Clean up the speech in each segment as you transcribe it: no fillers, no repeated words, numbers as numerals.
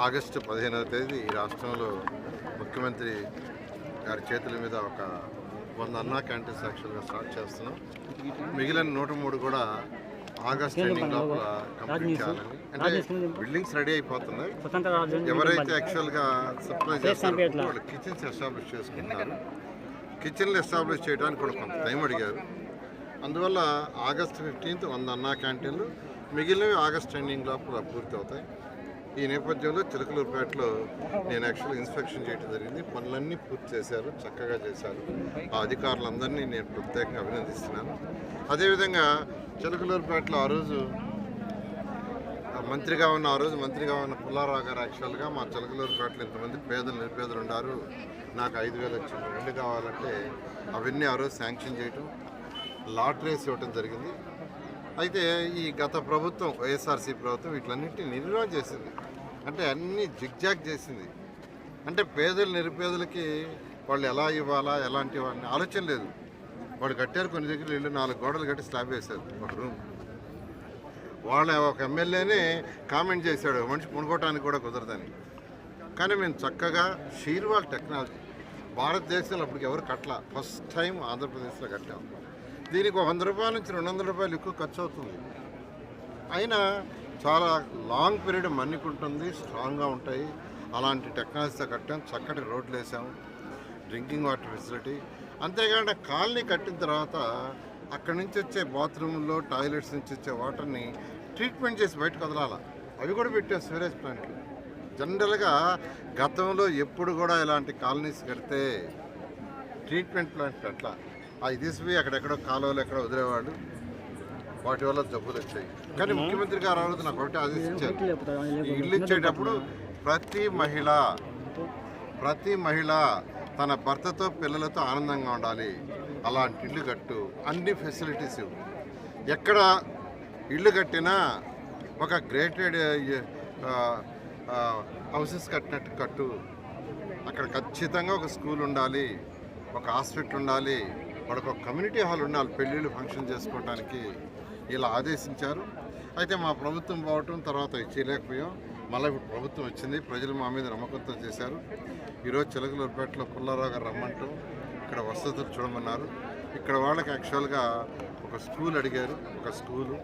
August 15వ తేదీ ఈ రాష్ట్రంలో ముఖ్యమంత్రి గారి చేతుల మీద ఒక 100 అన్నా క్యాంటీన్స్ యాక్చువల్గా స్టార్ట్ చేస్తున్నాం. మిగిలిన 103 కూడా ఆగస్ట్ ఎండింగ్ లోపల కంప్లీట్ చేయాలని. అంటే బిల్డింగ్స్ రెడీ అయిపోతున్నాయి. ఎవరైతే యాక్చువల్గా సప్లై చేస్తారో వాళ్ళు కిచెన్స్ ఎస్టాబ్లిష్ చేసుకుంటున్నారు. కిచెన్లు ఎస్టాబ్లిష్ చేయడానికి కూడా కొంత టైం అడిగారు. అందువల్ల ఆగస్ట్ 15th 100 అన్నా క్యాంటీన్లు, మిగిలినవి ఆగస్ట్ ఎండింగ్ లోపల పూర్తి అవుతాయి. ఈ నేపథ్యంలో చిలకలూరుపేటలో నేను యాక్చువల్గా ఇన్స్పెక్షన్ చేయడం జరిగింది. పనులన్నీ పూర్తి చేశారు, చక్కగా చేశారు. ఆ అధికారులందరినీ నేను ప్రత్యేకంగా అభినందిస్తున్నాను. అదేవిధంగా చిలకలూరుపేటలో ఆ రోజు మంత్రిగా ఉన్న పుల్లారావు గారు యాక్చువల్గా మా చిలకలూరుపేటలో ఇంతమంది నిరుపేదలు ఉన్నారు, నాకు 5,000 వచ్చింది, 2 కావాలంటే అవన్నీ ఆ రోజు శాంక్షన్ చేయటం, లాటరీస్ ఇవ్వటం జరిగింది. అయితే ఈ గత ప్రభుత్వం వైఎస్ఆర్సీ ప్రభుత్వం వీటిలన్నింటినీ నిర్వహణ చేసింది. అంటే అన్నీ జిగ్జాగ్ చేసింది. అంటే నిరుపేదలకి వాళ్ళు ఎలా ఇవ్వాలా, ఎలాంటి వాళ్ళని ఆలోచన లేదు. వాళ్ళు కట్టారు, కొన్ని దగ్గర ఇల్లు 4 గోడలు కట్టి స్లాబ్ వేశారు ఒక రూమ్. వాళ్ళ ఒక ఎమ్మెల్యేనే కామెంట్ చేశాడు, మనిషి కొనుక్కోవటానికి కూడా కుదరదని. కానీ మేము చక్కగా షీర్వాల్ టెక్నాలజీ భారతదేశంలో అప్పటికి ఎవరు కట్టలా, ఫస్ట్ టైం ఆంధ్రప్రదేశ్లో కట్టాం. దీనికి 100 రూపాయల నుంచి 200 రూపాయలు ఎక్కువ ఖర్చు అవుతుంది. అయినా చాలా లాంగ్ పీరియడ్ మన్నికుంటుంది, స్ట్రాంగ్గా ఉంటాయి. అలాంటి టెక్నాలజీతో కట్టాం. చక్కటి రోడ్లు వేసాము, డ్రింకింగ్ వాటర్ ఫెసిలిటీ. అంతేకాకుండా కాలనీ కట్టిన తర్వాత అక్కడి నుంచి వచ్చే బాత్రూంలో, టాయిలెట్స్ నుంచి వచ్చే వాటర్ని ట్రీట్మెంట్ చేసి బయటకు వదలాలి. అవి కూడా పెట్టాం సివరేజ్ ప్లాంట్లు. జనరల్గా గతంలో ఎప్పుడు కూడా ఇలాంటి కాలనీస్ కడితే ట్రీట్మెంట్ ప్లాంట్ అట్లా అవి తీసిపోయి అక్కడెక్కడో కాలువలు ఎక్కడో వదిలేవాళ్ళు, వాటి వల్ల జబ్బులు వచ్చాయి. కానీ ముఖ్యమంత్రి గారు ఆ రోజు నాకు ఒకటి ఆదేశించారు, ఈ ఇల్లు ఇచ్చేటప్పుడు ప్రతి మహిళ తన భర్తతో పిల్లలతో ఆనందంగా ఉండాలి, అలాంటి ఇల్లు కట్టు, అన్ని ఫెసిలిటీస్ ఇవ్వు. ఎక్కడ ఇల్లు కట్టినా ఒక గ్రేటెడ్ హౌసెస్ కట్టినట్టు కట్టు. అక్కడ ఖచ్చితంగా ఒక స్కూల్ ఉండాలి, ఒక హాస్పిటల్ ఉండాలి, వాళ్ళకు ఒక కమ్యూనిటీ హాల్ ఉండాలి పెళ్ళిళ్ళు ఫంక్షన్ చేసుకోవడానికి, ఇలా ఆదేశించారు. అయితే మా ప్రభుత్వం పోవటం తర్వాత చేయలేకపోయాం. మళ్ళీ ఇప్పుడు ప్రభుత్వం వచ్చింది, ప్రజలు మా మీద నమ్మకంతో చేశారు. ఈరోజు చిలకలూరుపేటలో పుల్లారావు గారు రమ్మంటాం, ఇక్కడ వసతులు చూడమన్నారు. ఇక్కడ వాళ్ళకి యాక్చువల్గా ఒక స్కూల్ అడిగారు, ఒక స్కూలు,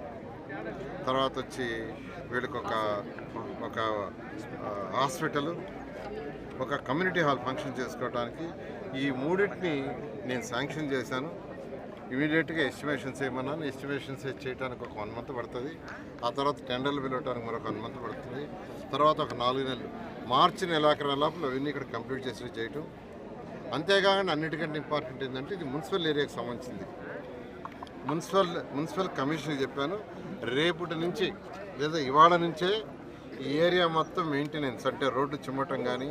తర్వాత వచ్చి వీళ్ళకి ఒక హాస్పిటల్, ఒక కమ్యూనిటీ హాల్ ఫంక్షన్ చేసుకోవడానికి. ఈ మూడింటిని నేను శాంక్షన్ చేశాను. ఇమీడియట్గా ఎస్టిమేషన్స్ చేయమన్నాను. ఎస్టిమేషన్స్ చేయడానికి ఒక 1 మంత్ పడుతుంది. ఆ తర్వాత టెండర్లు పిలవడానికి మరొక 1 మంత్ పడుతుంది. తర్వాత ఒక 4 నెలలు, మార్చి నెలాఖరు లోపల అవన్నీ ఇక్కడ కంప్లీట్ చేసి చేయటం. అంతేకాకుండా అన్నిటికంటే ఇంపార్టెంట్ ఏంటంటే ఇది మున్సిపల్ ఏరియాకి సంబంధించింది. మున్సిపల్ కమిషనర్ చెప్పాను, రేపటి నుంచి లేదా ఇవాళ నుంచే ఈ ఏరియా మొత్తం మెయింటెనెన్స్, అంటే రోడ్లు చిమ్మటం కానీ,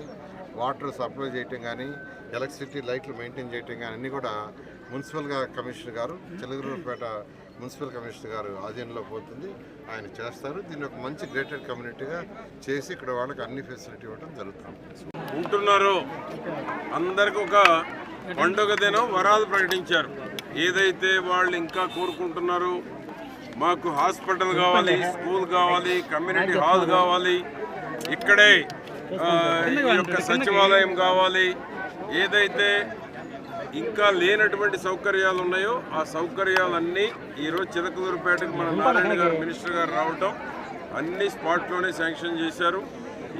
వాటర్ సప్లై చేయటం కానీ, ఎలక్ట్రిసిటీ లైట్లు మెయింటైన్ చేయటం కానీ అన్నీ కూడా కమిషనర్ గారు, చిలకలూరుపేట మున్సిపల్ కమిషనర్ గారు ఆధీనంలో పోతుంది, ఆయన చేస్తారు. దీన్ని ఒక మంచి గ్రేటెడ్ కమ్యూనిటీగా చేసి ఇక్కడ వాళ్ళకి అన్ని ఫెసిలిటీ ఇవ్వడం జరుగుతుంది. ఉంటున్నారు అందరికి ఒక పండుగ దినం వరాలు ప్రకటించారు. ఏదైతే వాళ్ళు ఇంకా కోరుకుంటున్నారో, మాకు హాస్పిటల్ కావాలి, స్కూల్ కావాలి, కమ్యూనిటీ హాల్ కావాలి, ఇక్కడే ఈ యొక్క సచివాలయం కావాలి, ఏదైతే ఇంకా లేనటువంటి సౌకర్యాలు ఉన్నాయో ఆ సౌకర్యాలన్నీ ఈరోజు చిలకలూరుపేటకు మన నారాయణ గారు మినిస్టర్ గారు రావటం, అన్ని స్పాట్లోనే శాంక్షన్ చేశారు.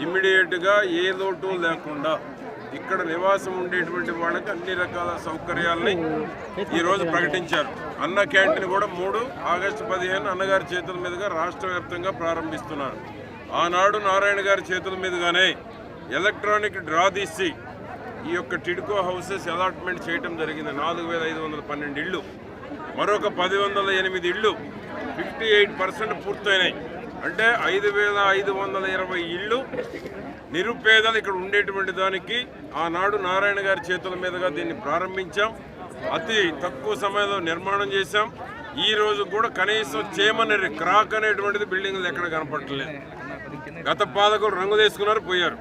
ఇమ్మీడియట్గా ఏ లోటు లేకుండా ఇక్కడ నివాసం ఉండేటువంటి వాళ్ళకి అన్ని రకాల సౌకర్యాలని ఈరోజు ప్రకటించారు. అన్న క్యాంటీన్ కూడా 3 ఆగస్టు 15 అన్నగారి చేతుల మీదుగా రాష్ట్ర వ్యాప్తంగా ప్రారంభిస్తున్నారు. ఆనాడు నారాయణ గారి చేతుల మీదుగానే ఎలక్ట్రానిక్ డ్రా తీసి ఈ యొక్క టిడ్కో హౌసెస్ అలాట్మెంట్ చేయడం జరిగింది. 4,512 ఇళ్ళు, మరొక 1,108 ఇళ్ళు 58% పూర్తయినాయి. అంటే 5,520 ఇళ్ళు నిరుపేదలు ఇక్కడ ఉండేటువంటి దానికి ఆనాడు నారాయణ గారి చేతుల మీదుగా దీన్ని ప్రారంభించాం. అతి తక్కువ సమయంలో నిర్మాణం చేశాం. ఈ రోజు కూడా కనీసం చేమనేది క్రాక్ అనేటువంటిది బిల్డింగ్లు ఎక్కడ కనపడలేదు. గత పాలకులు రంగు తీసుకున్నారు, పోయారు.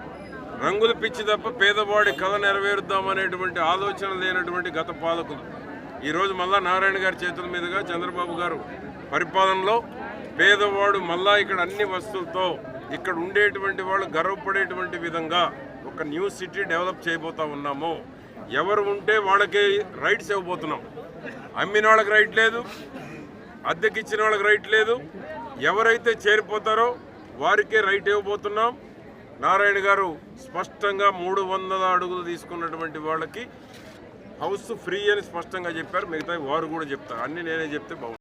రంగులు పిచ్చి తప్ప పేదవాడి కళ నెరవేరుద్దామనేటువంటి ఆలోచన లేనటువంటి గత పాలకులు ఈరోజు మళ్ళా నారాయణ గారి చేతుల మీదుగా చంద్రబాబు గారు పరిపాలనలో పేదవాడు మళ్ళా ఇక్కడ అన్ని వస్తువులతో ఇక్కడ ఉండేటువంటి వాళ్ళు గర్వపడేటువంటి విధంగా ఒక న్యూ సిటీ డెవలప్ చేయబోతా ఉన్నాము. ఎవరు ఉంటే వాళ్ళకి రైట్స్ ఇవ్వబోతున్నాం. అమ్మిన వాళ్ళకి రైట్ లేదు, అద్దెకిచ్చిన వాళ్ళకి రైట్ లేదు. ఎవరైతే చేరిపోతారో వారికే రైట్ ఇవ్వబోతున్నాం. నారాయణ గారు స్పష్టంగా 300 అడుగులు తీసుకున్నటువంటి వాళ్ళకి హౌస్ ఫ్రీ అని స్పష్టంగా చెప్పారు. మిగతా వారు కూడా చెప్తారు. అన్నీ నేనే చెప్తే బాగుంటుంది.